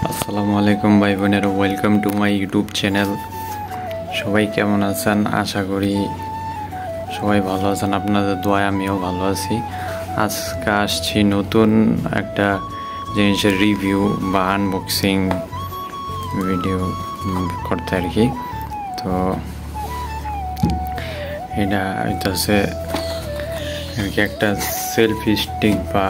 আসসালামু আলাইকুম ভাই বোনেরা, welcome to my YouTube channel. সবাই কেমন আছেন? আশা করি সবাই ভালো আছেন। আপনাদের দোয়ায় আমিও ভালো আছি। আজকে আসছি নতুন একটা জিনিসের রিভিউ বা আনবক্সিং ভিডিও করতে আর কি। তো এটা হইতেছে আর কি একটা সেলফি স্টিক বা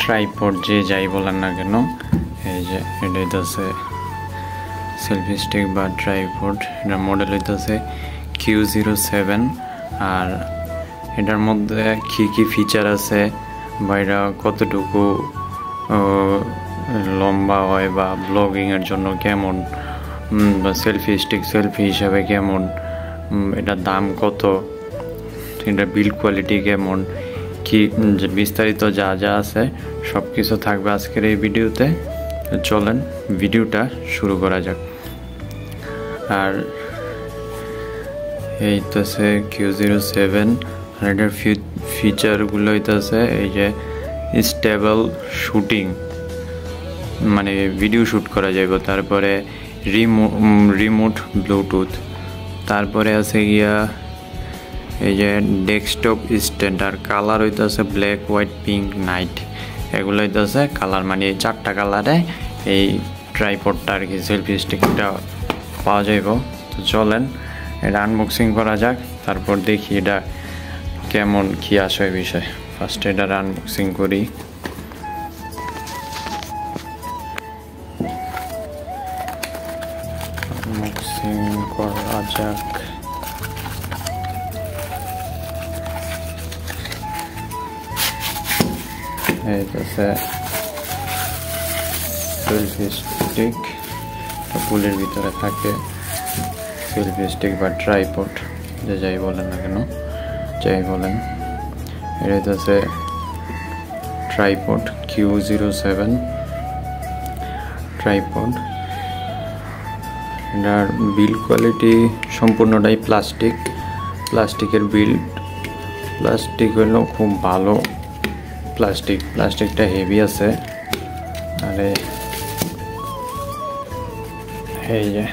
ট্রাইপড, যে যাই বলেন না কেন। এই যে এটা হইতেছে সেলফি স্টিক বা ট্রাইপড। এটার মডেল হইতেছে Q07। আর এটার মধ্যে কী ফিচার আছে বা এটা কতটুকু লম্বা হয় বা ব্লগিংয়ের জন্য কেমন, বা সেলফি হিসাবে কেমন, এটার দাম কত, এটার বিল্ড কোয়ালিটি কেমন, কি বিস্তারিত যা যা আছে সব কিছু থাকবে আজকের এই ভিডিওতে। চলেন ভিডিওটা শুরু করা যাক। আর এই হইতেছে Q07। আর এটার ফিচারগুলো হইতেছে এই যে স্টেবল শুটিং, মানে ভিডিও শ্যুট করা যাবে। তারপরে রিমোট ব্লুটুথ, তারপরে আছে গিয়া এই যে ডেস্কটপ স্ট্যান্ড। আর কালার হইতেছে ব্ল্যাক, হোয়াইট, পিঙ্ক, নাইট। এগুলো হইতেছে কালার, মানে এই 4টা কালারে এই ট্রাইপডটা আর কি সেলফি স্টিকটা পাওয়া যাইব। তো চলেন এটা আনবক্সিং করা যাক, তারপর দেখি এটা কেমন কি আসে বিষয়। ফার্স্ট এটার আনবক্সিং করি। আনবক্সিং করা যাক। এইটাছে সেলফি স্টিক, ফুলের ভিতরে থাকে সেলফি স্টিক বা ট্রাইপড, যে যাই বলেন না কেন, যাই বলেন। এটা হচ্ছে ট্রাইপড Q07 ট্রাইপড। এটার বিল্ড কোয়ালিটি সম্পূর্ণটাই প্লাস্টিকের বিল্ড। প্লাস্টিক হলো খুব ভালো প্লাস্টিকটা হেভি আছে। আরে এই যে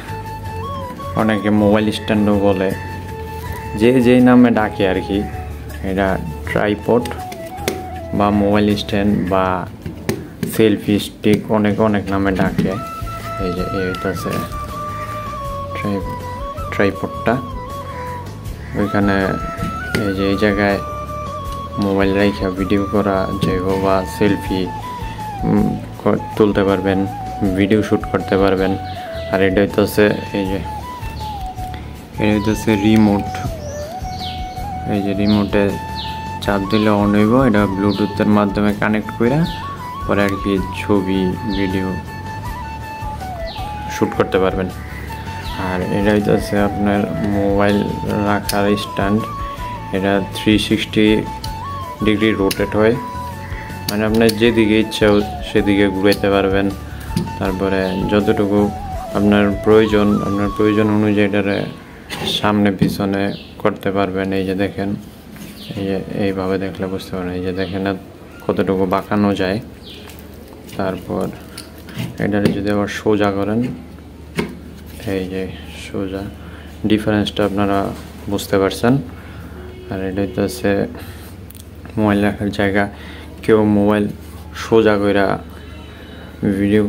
অনেকে মোবাইল স্ট্যান্ডও বলে, যেই নামে ডাকে আর কি। এটা ট্রাইপড বা মোবাইল স্ট্যান্ড বা সেলফি স্টিক অনেক নামে ডাকে। এই যে এইটাছে ট্রাইপডটা। ওইখানে এই যে এই জায়গায় মোবাইল রেখে ভিডিও করা যাইব বা সেলফি তুলতে পারবেন, ভিডিও শ্যুট করতে পারবেন। আর এটা হইতেছে রিমোট। এই যে রিমোটে চাপ দিলে অন হইব। এটা ব্লুটুথের মাধ্যমে কানেক্ট করে পরে আর কি ছবি ভিডিও শ্যুট করতে পারবেন। আর এটা হইতেছে আপনার মোবাইল রাখার স্ট্যান্ড। এটা 360 ডিগ্রি রোটেট হয়, মানে আপনার যেদিকে ইচ্ছা সেদিকে ঘুরাইতে পারবেন। তারপরে যতটুকু আপনার প্রয়োজন অনুযায়ী এটারে সামনে পিছনে করতে পারবেন। এই যে দেখেন, এই যে এইভাবে দেখলে বুঝতে পারেন, এই যে দেখেন কতটুকু বাঁকানো যায়। তারপর এটারে যদি আবার সোজা করেন, এই যে সোজা, ডিফারেন্সটা আপনারা বুঝতে পারছেন। আর এটা হচ্ছে মোবাইল রাখার জায়গা। কেউ মোবাইল সোজা কইরা ভিডিও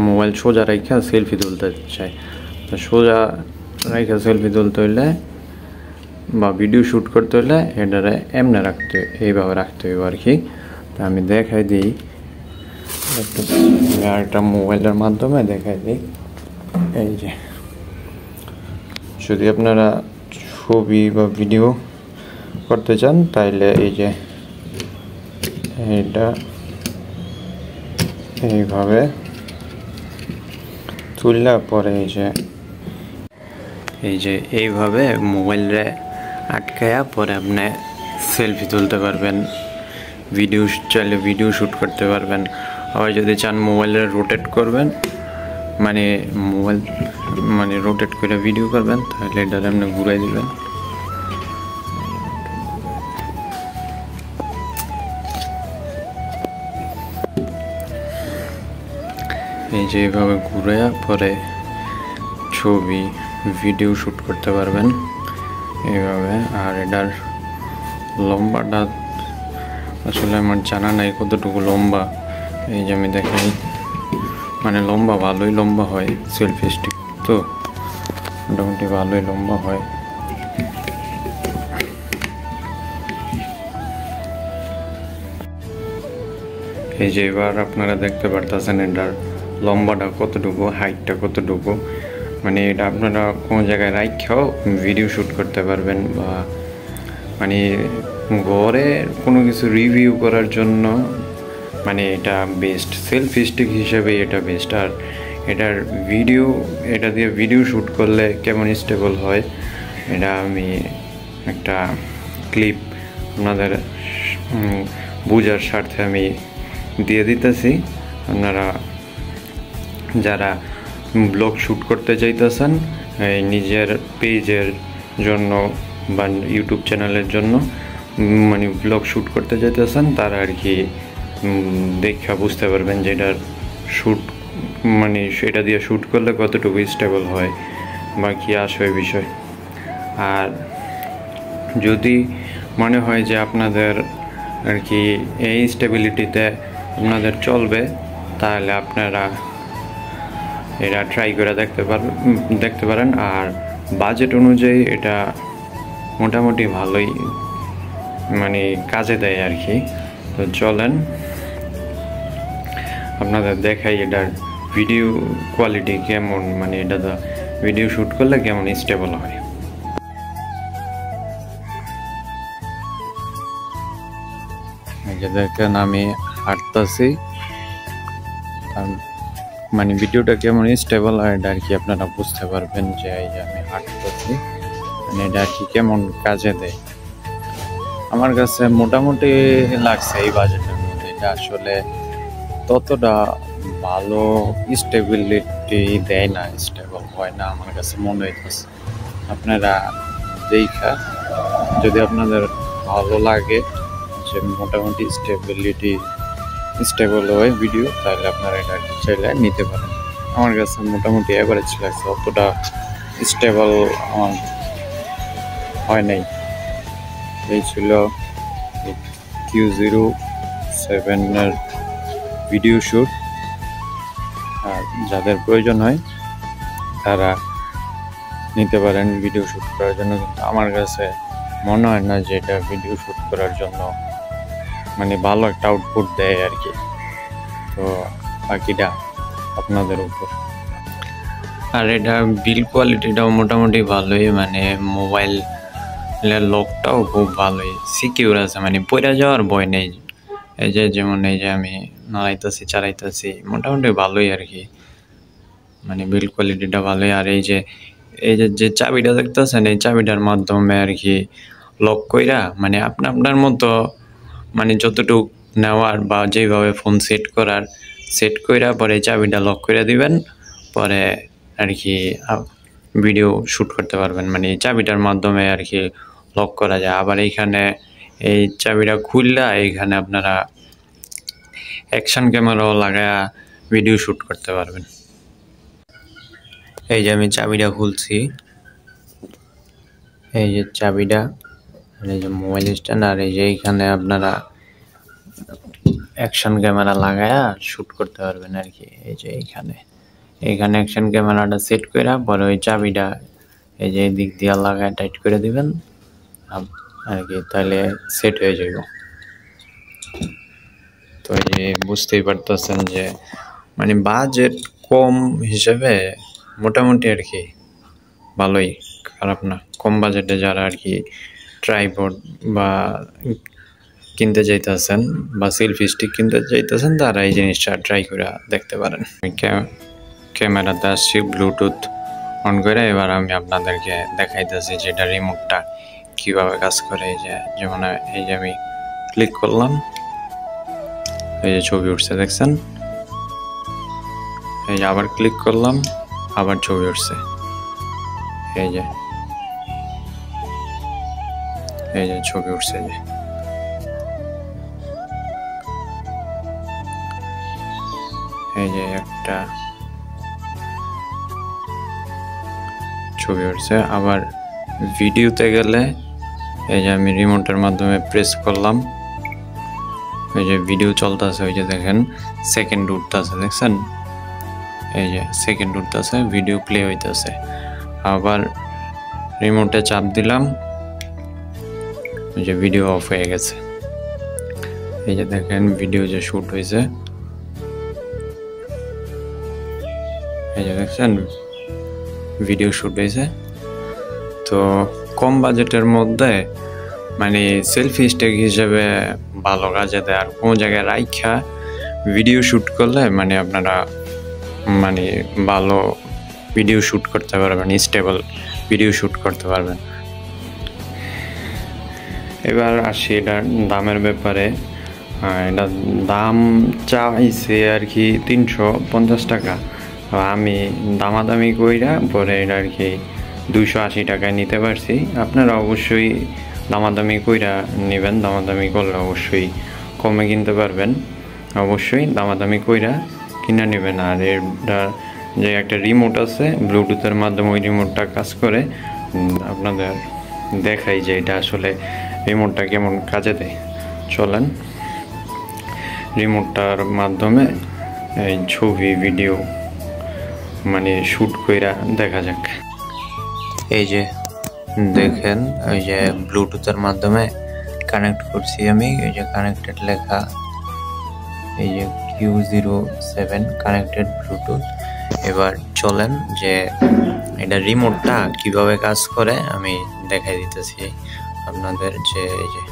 মোবাইল সোজা রাখা সেলফি তুলতে চায়, তো সোজা রাখা সেলফি তুলতে হইলে বা ভিডিও শ্যুট করতে হলে এটারে এমনি এইভাবে রাখতে হইব আর কি। তা আমি দেখাই দিই একটা মোবাইলের মাধ্যমে দেখাই দিই। এই যে যদি আপনারা ছবি বা ভিডিও করতে চান তাইলে এই যে এটা এইভাবে তুললে পরে এই যে এইভাবে মোবাইলে আটকায়া পরে আপনি সেলফি তুলতে পারবেন, ভিডিও চাইলে ভিডিও শ্যুট করতে পারবেন। আবার যদি চান মোবাইলে রোটেট করবেন, মানে রোটেট করে ভিডিও করবেন, তাহলে এটা আপনি ঘুরাই দিবেন। এই যে এইভাবে ঘুরে পরে ছবি ভিডিও শ্যুট করতে পারবেন এইভাবে। আর এটার লম্বাটা আসলে আমার জানা নাই কতটুকু লম্বা। এই যে আমি দেখাই, মানে লম্বা ভালোই লম্বা হয়, সেলফি স্টিক তো মোটামুটি ভালোই লম্বা হয়। এই যে এবার আপনারা দেখতে পারতেছেন এটার লম্বাটা কতটুকু, হাইটটা কতটুকু, মানে এটা আপনারা কোনো জায়গায় রাখাও ভিডিও শ্যুট করতে পারবেন, বা মানে ঘরে কোনো কিছু রিভিউ করার জন্য মানে এটা বেস্ট, সেলফি স্টিক হিসেবে এটা বেস্ট। আর এটার ভিডিও, এটা দিয়ে ভিডিও শ্যুট করলে কেমন স্টেবল হয় এটা আমি একটা ক্লিপ আপনাদের বোঝার স্বার্থে আমি দিয়ে দিতেছি। আপনারা যারা ব্লগ শ্যুট করতে চাইতেছেন নিজের পেজের জন্য বা ইউটিউব চ্যানেলের জন্য, মানে ব্লগ শ্যুট করতে চাইতেছেন, তারা আর কি দেখা বুঝতে পারবেন যে এটার শ্যুট মানে সেটা দিয়ে শ্যুট করলে কতটুকু স্টেবল হয় বা কী আসবে বিষয়। আর যদি মনে হয় যে আপনাদের আর কি এই স্টেবিলিটিতে আপনাদের চলবে, তাহলে আপনারা এটা ট্রাই করে দেখতে পারেন। আর বাজেট অনুযায়ী এটা মোটামুটি ভালোই মানে কাজে দেয় আর কি। তো চলেন আপনাদের দেখাই এটার ভিডিও কোয়ালিটি কেমন, মানে এটা তো ভিডিও শ্যুট করলে কেমন স্টেবল হয়। দেখেন আমি হাঁটতেছি, মানে ভিডিওটা কেমন স্টেবল হয় এটা আর কি আপনারা বুঝতে পারবেন যে এই যে আমি হাঁটতেছি, মানে এটা আর কি কেমন কাজে দেয়। আমার কাছে মোটামুটি লাগছে এই বাজেটের মধ্যে, এটা আসলে ততটা ভালো স্টেবিলিটি দেয় না, স্টেবল হয় না আমার কাছে মনে হইতেছে। আপনারা দেখা যদি আপনাদের ভালো লাগে যে মোটামুটি স্টেবল হয় ভিডিও, তাহলে আপনারা এটা চাইলে নিতে পারেন। আমার কাছে মোটামুটি অ্যাভারেজ লাগছে, অতটা স্টেবল হয় নাই। এই ছিল Q07 ভিডিও শ্যুট। আর যাদের প্রয়োজন হয় তারা নিতে পারেন ভিডিও শ্যুট করার জন্য, কিন্তু আমার কাছে মনে হয় না যে এটা ভিডিও শ্যুট করার জন্য মানে ভালো একটা আউটপুট দেয় আর কি। তো বাকিটা আপনাদের উপর। আর এটা বিল কোয়ালিটিটাও মোটামুটি ভালোই, মানে মোবাইলের লকটাও খুব ভালোই সিকিউর আছে, মানে পড়ে যাওয়ার ভয় নেই। এই যে যেমন এই যে আমি নাড়াইতেছি চালাইতেছি মোটামুটি ভালোই আর কি, মানে বিল কোয়ালিটিটা ভালোই। আর এই যে চাবিটা দেখতেছেন, এই চাবিটার মাধ্যমে আর কি লক কইরা, মানে আপনার মতো মানে যতটুকু নেওয়ার বা যেভাবে ফোন সেট কইরা পরে চাবিটা লক করে দিবেন, পরে আর কি ভিডিও শ্যুট করতে পারবেন। মানে এই চাবিটার মাধ্যমে আর কি লক করা যায়। আবার এইখানে এই চাবিটা খুললা এইখানে আপনারা অ্যাকশন ক্যামেরাও লাগায়া ভিডিও শ্যুট করতে পারবেন। এই যে আমি চাবিটা খুলছি, এই যে চাবিটা, এই যে মোবাইল স্ট্যান্ড, আর এই যে এইখানে আপনারা অ্যাকশন ক্যামেরা লাগায়া শ্যুট করতে পারবেন আর কি। এই যে এইখানে অ্যাকশন ক্যামেরাটা সেট করে পরে ওই চাবিটা এই যে দিক দিয়ে লাগায় টাইট করে দিবেন আর কি, তাহলে সেট হয়ে যাব। তো এই যে বুঝতেই পারতেছেন যে মানে বাজেট কম হিসেবে মোটামুটি আর কি ভালোই, খারাপ না। কম বাজেটে যারা আর কি ট্রাইপড বা কিনতে চাইতেছেন বা সেলফি স্টিক কিনতে চাইতেছেন, তারা এই জিনিসটা ট্রাই করে দেখতে পারেন। ক্যামেরাতে আসছি, ব্লুটুথ অন করে এবার আমি আপনাদেরকে দেখাইতেছি যে এটা রিমোটটা কীভাবে কাজ করে। এই যে যেমন এই যে আমি ক্লিক করলাম, এই যে ছবি উঠছে দেখছেন, এই যে আবার ক্লিক করলাম, আবার ছবি উঠছে, এই যে ছবি উঠছে। যে এই যে একটা ছবি উঠছে। আবার ভিডিওতে গেলে এই যে আমি রিমোটের মাধ্যমে প্রেস করলাম, এই যে ভিডিও চলতেছে, ওই যে দেখেন সেকেন্ড উঠতেছে, দেখছেন এই যে সেকেন্ড উঠতেছে, ভিডিও প্লে হইতেছে। আবার রিমোটে চাপ দিলাম, ওই যে ভিডিও অফ হয়ে গেছে। এই যে দেখেন ভিডিও যে শুট হয়েছে, এই যে দেখছেন ভিডিও শুট হয়েছে। তো কম বাজেটের মধ্যে মানে সেলফি স্টিক হিসেবে ভালো কাজে দেয়। আর কোনো জায়গায় রাইখা ভিডিও শ্যুট করলে মানে আপনারা মানে ভালো ভিডিও শ্যুট করতে পারবেন, স্টেবল ভিডিও শ্যুট করতে পারবেন। এবার আসি এটার দামের ব্যাপারে। এটা দাম চাইছে আর কি 350 টাকা। আমি দামাদামি কইরা পরে এটা আর কি 280 টাকায় নিতে পারছি। আপনারা অবশ্যই দামাদামি কইরা নেবেন, দামাদামি করলে অবশ্যই কমে কিনতে পারবেন, অবশ্যই দামাদামি কইরা কিনে নেবেন। আর এটা যে একটা রিমোট আছে ব্লুটুথের মাধ্যমে, ওই রিমোটটা কাজ করে। আপনাদের দেখাই যে এটা আসলে রিমোটটা কেমন কাজে দেয়। চলেন রিমোটটার মাধ্যমে এই ছবি ভিডিও মানে শ্যুট কইরা দেখা যাক। এই যে দেখেন ওই যে ব্লুটুথের মাধ্যমে কানেক্ট করছি আমি, এই যে কানেক্টেড লেখা, এই যে Q07 কানেক্টেড ব্লুটুথ। এবার চলেন যে এটা রিমোটটা কিভাবে কাজ করে আমি দেখাই দিতেছি আপনাদের। যে এই যে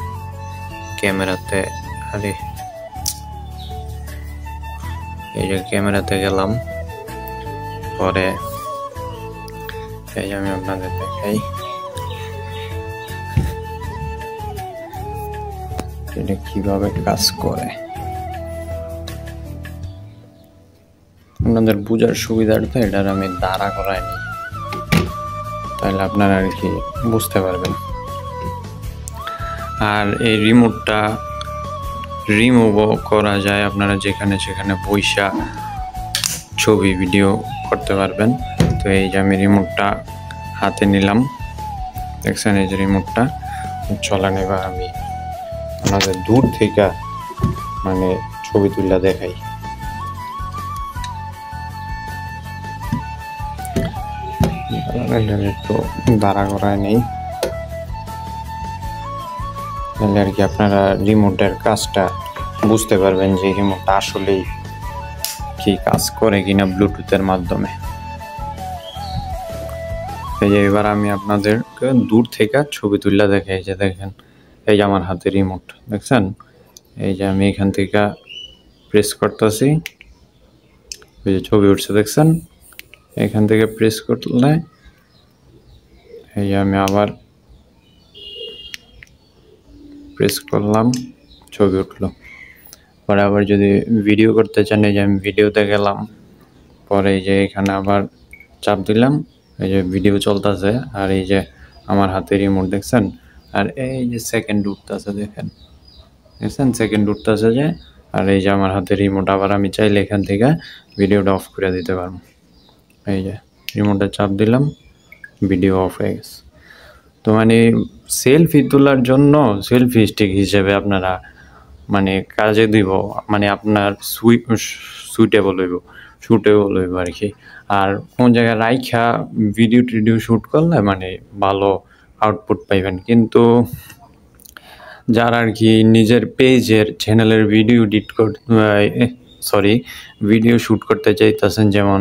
ক্যামেরাতে, আরে এই যে ক্যামেরাতে গেলাম, পরে এই আমি আপনাদের দেখাই এটা কিভাবে কাজ করে। আপনাদের বোঝার সুবিধার্থে এটার আমি দাঁড়া করাইনি, তাহলে আপনারা আর কি বুঝতে পারবেন। আর এই রিমোটটা রিমুভও করা যায়, আপনারা যেখানে সেখানে বইসা ছবি ভিডিও করতে পারবেন। তো এই যে আমি রিমোটটা হাতে নিলাম, দেখছেন এই যে রিমোটটা। চলেন এবার আমি আপনাদের দূর থেকে মানে ছবি তুলে দেখাই। একটু দাঁড়া করায় নেই, তাহলে আর কি আপনারা রিমোটের কাজটা বুঝতে পারবেন যে রিমোটটা আসলেই কি কাজ করে কিনা ব্লুটুথের মাধ্যমে। এই যে এবার আমি আপনাদেরকে দূর থেকে ছবি তুলে দেখাই। যে দেখেন এই যে আমার হাতে রিমোট, দেখছেন এই যে আমি এখান থেকে প্রেস করতেছি, ওই যে ছবি উঠছে দেখছেন। এখান থেকে প্রেস করলে এই যে আমি আবার প্রেস করলাম, ছবি উঠলো। পরে আবার যদি ভিডিও করতে চান, এই যে আমি ভিডিওতে গেলাম, পরে এই যে এখানে আবার চাপ দিলাম, এই যে ভিডিও চলতেছে। আর এই যে আমার হাতে রিমোট দেখছেন, আর এই যে সেকেন্ড উঠতেছে, দেখেন দেখছেন সেকেন্ড উঠতেছে যে। আর এই যে আমার হাতে রিমোট, আবার আমি চাইলে এখান থেকে ভিডিওটা অফ করে দিতে পারবো। এই যে রিমোটে চাপ দিলাম, ভিডিও অফ হয়ে গেছে। তো মানে সেলফি তোলার জন্য সেলফি স্টিক হিসেবে আপনারা মানে কাজে দিব, মানে আপনার সুইটেবল হইব আর কি। আর কোন জায়গায় রাইখা ভিডিও টিডিও শ্যুট করলে মানে ভালো আউটপুট পাইবেন। কিন্তু যারা আর কি নিজের পেজের চ্যানেলের ভিডিও ভিডিও শ্যুট করতে চাইতেছেন, যেমন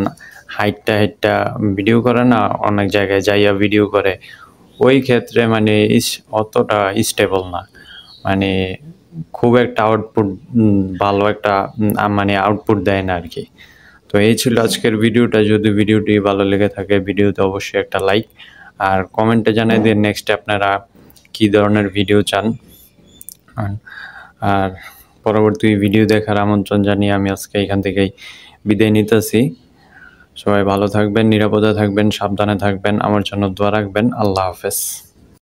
হাইটটা ভিডিও করে না, অনেক জায়গায় যাইয়া ভিডিও করে, ওই ক্ষেত্রে মানে অতটা স্টেবল না, মানে খুব একটা আউটপুট ভালো একটা মানে আউটপুট দেয় না আর কি। তো এই ছিল আজকের ভিডিওটা। যদি ভিডিওটি ভালো লেগে থাকে ভিডিওতে অবশ্যই একটা লাইক, আর কমেন্টে জানাই দিন নেক্সট আপনারা কী ধরনের ভিডিও চান। আর পরবর্তী ভিডিও দেখার আমন্ত্রণ জানিয়ে আমি আজকে এখান থেকেই বিদায় নিতেছি। সবাই ভালো থাকবেন, নিরাপদে থাকবেন, সাবধানে থাকবেন, আমার জন্য দোয়া রাখবেন। আল্লাহ হাফেজ।